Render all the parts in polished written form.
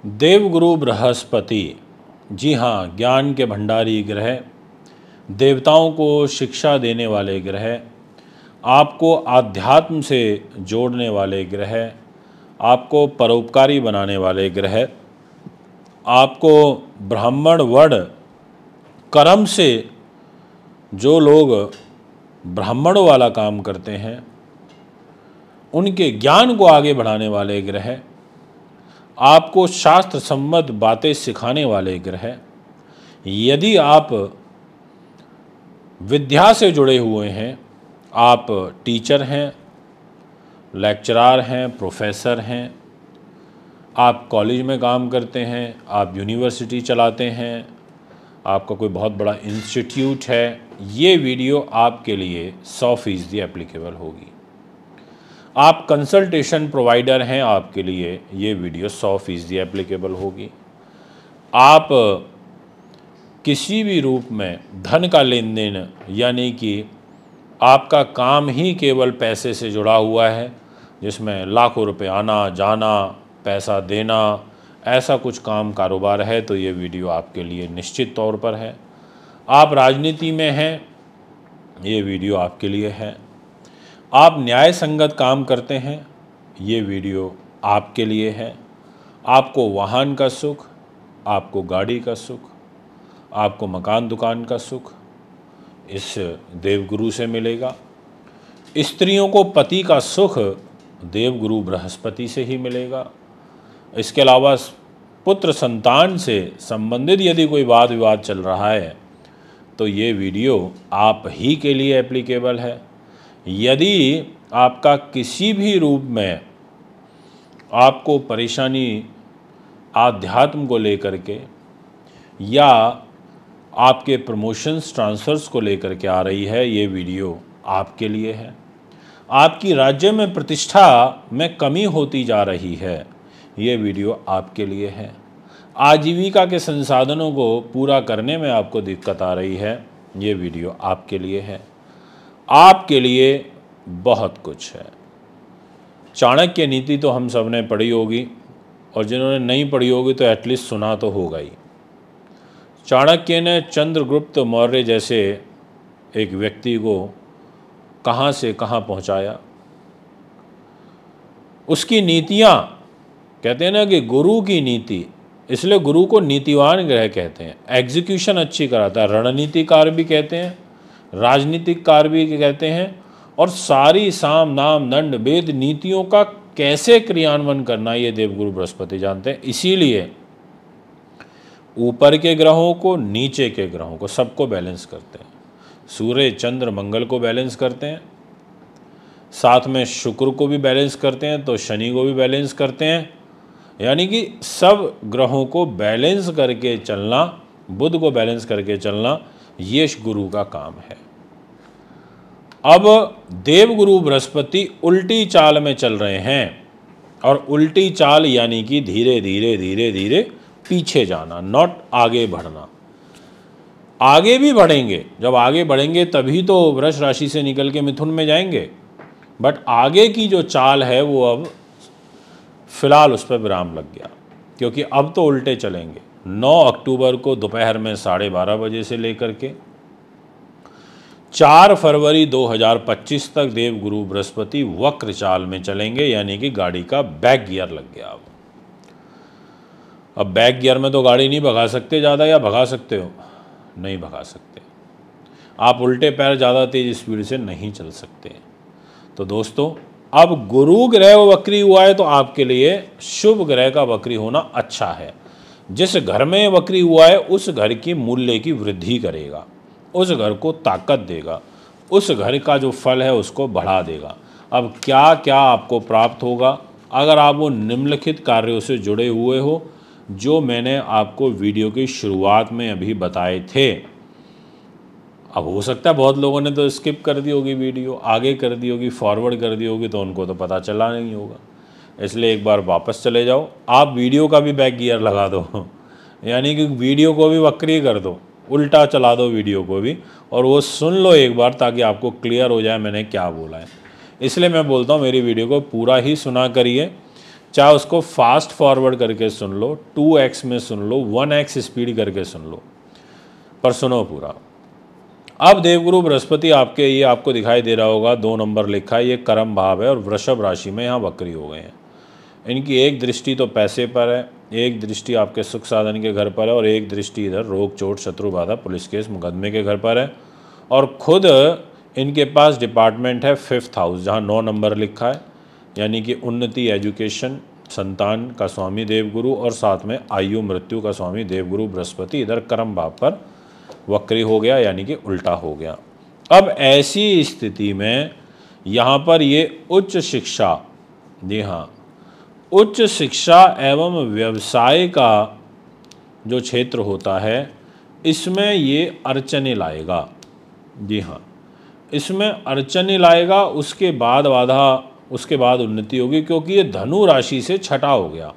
देवगुरु बृहस्पति, जी हाँ, ज्ञान के भंडारी ग्रह, देवताओं को शिक्षा देने वाले ग्रह, आपको आध्यात्म से जोड़ने वाले ग्रह, आपको परोपकारी बनाने वाले ग्रह, आपको ब्राह्मण वर्ण कर्म से जो लोग ब्राह्मणों वाला काम करते हैं उनके ज्ञान को आगे बढ़ाने वाले ग्रह, आपको शास्त्र सम्मत बातें सिखाने वाले ग्रह। यदि आप विद्या से जुड़े हुए हैं, आप टीचर हैं, लेक्चरार हैं, प्रोफेसर हैं, आप कॉलेज में काम करते हैं, आप यूनिवर्सिटी चलाते हैं, आपका कोई बहुत बड़ा इंस्टीट्यूट है, ये वीडियो आपके लिए 100% एप्लीकेबल होगी। आप कंसल्टेशन प्रोवाइडर हैं, आपके लिए ये वीडियो 100% एप्लीकेबल होगी। आप किसी भी रूप में धन का लेन देन, यानी कि आपका काम ही केवल पैसे से जुड़ा हुआ है, जिसमें लाखों रुपए आना जाना, पैसा देना, ऐसा कुछ काम कारोबार है तो ये वीडियो आपके लिए निश्चित तौर पर है। आप राजनीति में हैं, ये वीडियो आपके लिए है। आप न्याय संगत काम करते हैं, ये वीडियो आपके लिए है। आपको वाहन का सुख, आपको गाड़ी का सुख, आपको मकान दुकान का सुख इस देवगुरु से मिलेगा। स्त्रियों को पति का सुख देवगुरु बृहस्पति से ही मिलेगा। इसके अलावा पुत्र संतान से संबंधित यदि कोई वाद विवाद चल रहा है तो ये वीडियो आप ही के लिए एप्लीकेबल है। यदि आपका किसी भी रूप में आपको परेशानी आध्यात्म को लेकर के या आपके प्रमोशंस ट्रांसफ़र्स को लेकर के आ रही है, ये वीडियो आपके लिए है। आपकी राज्य में प्रतिष्ठा में कमी होती जा रही है, ये वीडियो आपके लिए है। आजीविका के संसाधनों को पूरा करने में आपको दिक्कत आ रही है, ये वीडियो आपके लिए है। आपके लिए बहुत कुछ है। चाणक्य नीति तो हम सब ने पढ़ी होगी, और जिन्होंने नहीं पढ़ी होगी तो एटलीस्ट सुना तो होगा ही। चाणक्य ने चंद्रगुप्त मौर्य जैसे एक व्यक्ति को कहाँ से कहाँ पहुँचाया। उसकी नीतियाँ, कहते हैं ना कि गुरु की नीति, इसलिए गुरु को नीतिवान ग्रह कहते हैं। एग्जीक्यूशन अच्छी कराता है, रणनीतिकार भी कहते हैं, राजनीतिक कार भी कहते हैं, और सारी साम दाम दंड भेद नीतियों का कैसे क्रियान्वयन करना ये देवगुरु बृहस्पति जानते हैं। इसीलिए ऊपर के ग्रहों को, नीचे के ग्रहों को, सबको बैलेंस करते हैं। सूर्य चंद्र मंगल को बैलेंस करते हैं, साथ में शुक्र को भी बैलेंस करते हैं, तो शनि को भी बैलेंस करते हैं। यानी कि सब ग्रहों को बैलेंस करके चलना, बुध को बैलेंस करके चलना, ये गुरु का काम है। अब देवगुरु बृहस्पति उल्टी चाल में चल रहे हैं, और उल्टी चाल यानी कि धीरे धीरे धीरे धीरे पीछे जाना, नॉट आगे बढ़ना। आगे भी बढ़ेंगे, जब आगे बढ़ेंगे तभी तो वृष राशि से निकल के मिथुन में जाएंगे, बट आगे की जो चाल है वो अब फिलहाल उस पर विराम लग गया, क्योंकि अब तो उल्टे चलेंगे। 9 अक्टूबर को दोपहर में 12:30 बजे से लेकर के 4 फरवरी 2025 तक देवगुरु बृहस्पति वक्र चाल में चलेंगे, यानी कि गाड़ी का बैक गियर लग गया। अब बैक गियर में तो गाड़ी नहीं भगा सकते ज़्यादा, या भगा सकते हो? नहीं भगा सकते। आप उल्टे पैर ज़्यादा तेज स्पीड से नहीं चल सकते। तो दोस्तों, अब गुरु ग्रह वक्री हुआ है तो आपके लिए शुभ ग्रह का वक्री होना अच्छा है। जिस घर में वक्री हुआ है उस घर की मूल्य की वृद्धि करेगा, उस घर को ताकत देगा, उस घर का जो फल है उसको बढ़ा देगा। अब क्या क्या आपको प्राप्त होगा, अगर आप वो निम्नलिखित कार्यों से जुड़े हुए हो जो मैंने आपको वीडियो की शुरुआत में अभी बताए थे। अब हो सकता है बहुत लोगों ने तो स्किप कर दी होगी वीडियो, आगे कर दी होगी, फॉरवर्ड कर दी होगी, तो उनको तो पता चला नहीं होगा। इसलिए एक बार वापस चले जाओ, आप वीडियो का भी बैक गियर लगा दो यानी कि वीडियो को भी वक्री कर दो, उल्टा चला दो वीडियो को भी, और वो सुन लो एक बार, ताकि आपको क्लियर हो जाए मैंने क्या बोला है। इसलिए मैं बोलता हूँ मेरी वीडियो को पूरा ही सुना करिए। चाहे उसको फास्ट फॉरवर्ड करके सुन लो, 2x में सुन लो, 1x स्पीड करके सुन लो, पर सुनो पूरा। अब देवगुरु बृहस्पति आपके, ये आपको दिखाई दे रहा होगा 2 नंबर लिखा है, ये कर्म भाव है और वृषभ राशि में यहाँ वक्री हो गए हैं। इनकी एक दृष्टि तो पैसे पर है, एक दृष्टि आपके सुख साधन के घर पर है और एक दृष्टि इधर रोग चोट शत्रु बाधा पुलिस केस मुकदमे के घर पर है। और खुद इनके पास डिपार्टमेंट है 5th हाउस, जहाँ 9 नंबर लिखा है, यानी कि उन्नति, एजुकेशन, संतान का स्वामी देवगुरु और साथ में आयु मृत्यु का स्वामी देवगुरु बृहस्पति इधर कर्म भाव पर वक्री हो गया, यानी कि उल्टा हो गया। अब ऐसी स्थिति में यहाँ पर ये उच्च शिक्षा, जी हाँ, उच्च शिक्षा एवं व्यवसाय का जो क्षेत्र होता है इसमें ये अड़चने लाएगा। जी हाँ, इसमें अड़चने लाएगा, उसके बाद बाधा, उसके बाद उन्नति होगी, क्योंकि ये धनु राशि से छठा हो गया।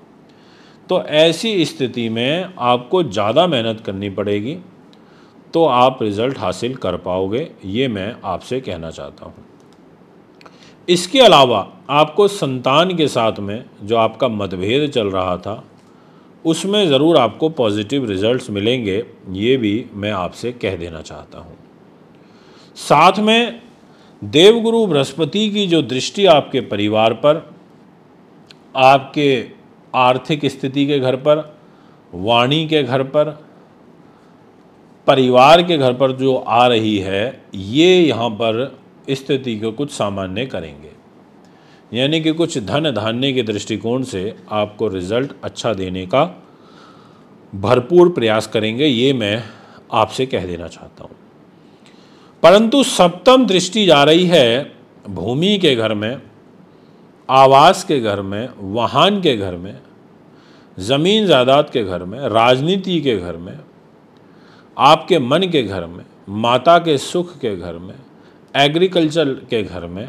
तो ऐसी स्थिति में आपको ज़्यादा मेहनत करनी पड़ेगी, तो आप रिज़ल्ट हासिल कर पाओगे, ये मैं आपसे कहना चाहता हूँ। इसके अलावा आपको संतान के साथ में जो आपका मतभेद चल रहा था उसमें ज़रूर आपको पॉजिटिव रिजल्ट्स मिलेंगे, ये भी मैं आपसे कह देना चाहता हूँ। साथ में देवगुरु बृहस्पति की जो दृष्टि आपके परिवार पर, आपके आर्थिक स्थिति के घर पर, वाणी के घर पर, परिवार के घर पर जो आ रही है, ये यहाँ पर स्थिति को कुछ सामान्य करेंगे, यानी कि कुछ धन धान्य के दृष्टिकोण से आपको रिजल्ट अच्छा देने का भरपूर प्रयास करेंगे, ये मैं आपसे कह देना चाहता हूँ। परंतु सप्तम दृष्टि जा रही है भूमि के घर में, आवास के घर में, वाहन के घर में, ज़मीन जायदाद के घर में, राजनीति के घर में, आपके मन के घर में, माता के सुख के घर में, एग्रीकल्चर के घर में,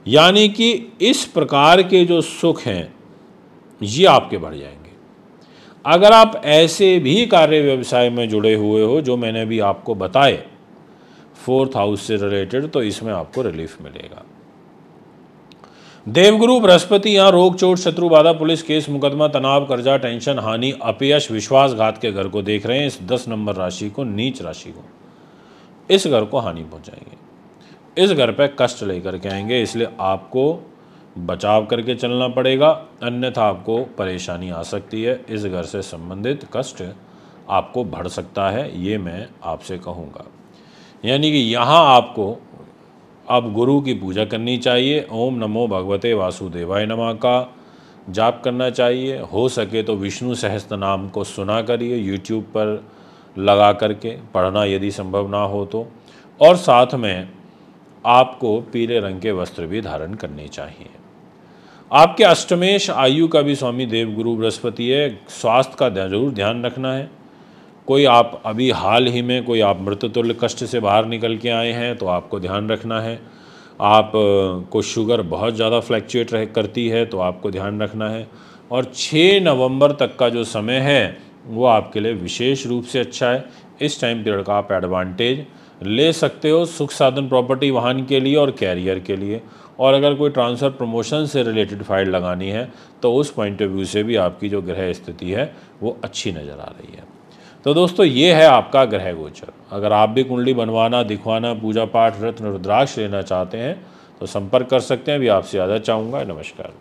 यानी कि इस प्रकार के जो सुख हैं ये आपके बढ़ जाएंगे। अगर आप ऐसे भी कार्य व्यवसाय में जुड़े हुए हो जो मैंने अभी आपको बताए 4th हाउस से रिलेटेड, तो इसमें आपको रिलीफ मिलेगा। देवगुरु बृहस्पति यहाँ रोग चोट शत्रु बाधा पुलिस केस मुकदमा तनाव कर्जा टेंशन हानि अपयश विश्वासघात के घर को देख रहे हैं। इस 10 नंबर राशि को, नीच राशि को, इस घर को हानि पहुंचाएंगे, इस घर पे कष्ट लेकर के आएंगे, इसलिए आपको बचाव करके चलना पड़ेगा, अन्यथा आपको परेशानी आ सकती है। इस घर से संबंधित कष्ट आपको बढ़ सकता है, ये मैं आपसे कहूँगा। यानी कि यहाँ आपको अब गुरु की पूजा करनी चाहिए, ओम नमो भगवते वासुदेवाय नमः का जाप करना चाहिए। हो सके तो विष्णु सहस्त्र नाम को सुना करिए, यूट्यूब पर लगा करके पढ़ना यदि संभव ना हो तो, और साथ में आपको पीले रंग के वस्त्र भी धारण करने चाहिए। आपके अष्टमेश आयु का भी स्वामी देवगुरु बृहस्पति है, स्वास्थ्य का जरूर ध्यान रखना है। कोई आप अभी हाल ही में कोई आप मृत्युतुल्य कष्ट से बाहर निकल के आए हैं तो आपको ध्यान रखना है। आप को शुगर बहुत ज़्यादा फ्लैक्चुएट करती है तो आपको ध्यान रखना है। और 6 नवंबर तक का जो समय है वो आपके लिए विशेष रूप से अच्छा है। इस टाइम पीरियड का आप एडवांटेज ले सकते हो सुख साधन, प्रॉपर्टी, वाहन के लिए और कैरियर के लिए। और अगर कोई ट्रांसफ़र प्रमोशन से रिलेटेड फाइल लगानी है तो उस पॉइंट ऑफ व्यू से भी आपकी जो ग्रह स्थिति है वो अच्छी नज़र आ रही है। तो दोस्तों ये है आपका ग्रह गोचर। अगर आप भी कुंडली बनवाना, दिखवाना, पूजा पाठ, रत्न रुद्राक्ष लेना चाहते हैं तो संपर्क कर सकते हैं। अभी आपसे ज़्यादा चाहूँगा। नमस्कार।